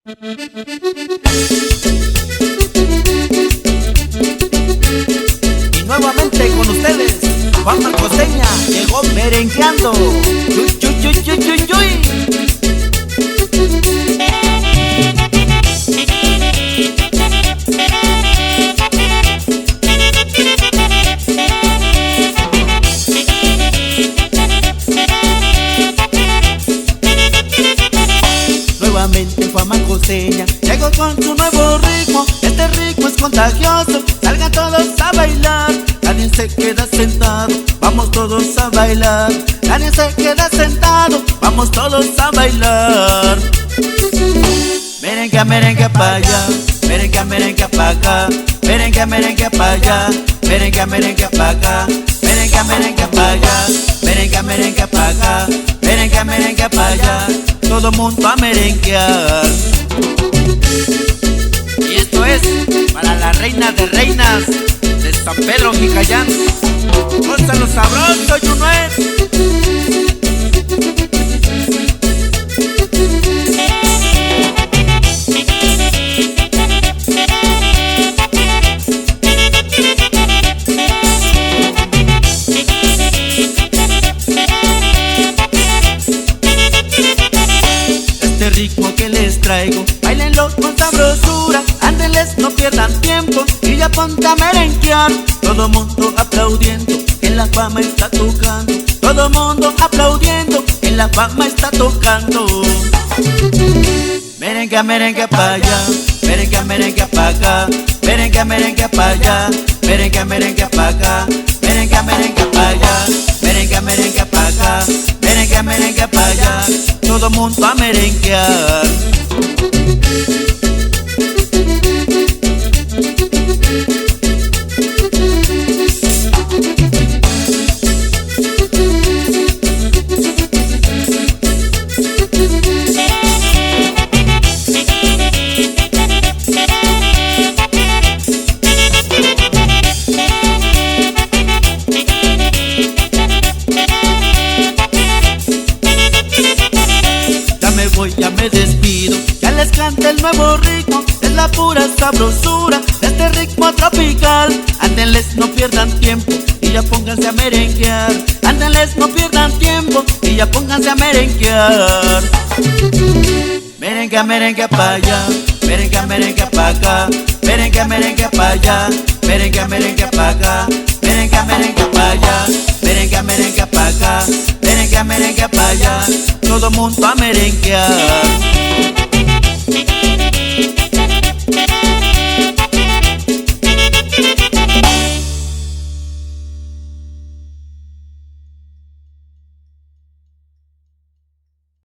Y nuevamente con ustedes, Juan Marcoseña llegó merengueando. Yuy, yuy, yuy, yuy, yuy, yuy. Nuevamente Juan Marcoseña llegó con su nuevo ritmo. Este ritmo es contagioso, salgan todos a bailar. Nadie se queda sentado, vamos todos a bailar. Nadie se queda sentado, vamos todos a bailar. Merengue, merengue pa' allá, merengue, merengue pa' acá. Merengue, merengue pa' allá, merengue, merengue pa' acá. Merengue, merengue pa' allá, merengue, merengue pa' acá. Merengue, merengue pa' allá, todo mundo a merenguear. Y esto es para la reina de reinas de San Pedro Jicayán. Gózalo sabroso, Yunuel. Este ritmo que les traigo, bailenlo con sabrosura. Ándenles, no pierdan tiempo y ya ponte a merenguear. Todo mundo aplaudiendo, que la fama está tocando. Todo mundo aplaudiendo, que la fama está tocando. Merengue, merengue pa' allá, merengue, merengue pa' acá. Merengue, merengue pa' allá, merengue, merengue pa' acá. Merengue, merengue pa' allá, merengue, merengue pa' acá. Merengue, merengue pa' allá, todo mundo a merenguear. Ya me despido, ya les canté el nuevo ritmo. Es la pura sabrosura de este ritmo tropical. Ándenles, no pierdan tiempo y ya pónganse a merenguear. Ándenles, no pierdan tiempo y ya pónganse a merenguear. Merengue, merengue pa' allá, merengue, merengue pa' acá. Merengue, merengue pa' allá, merengue, merengue pa' acá. Merengue, merengue pa' allá, merengue, merengue pa' acá. Merengue, merengue pa' allá, todo mundo a merenguear.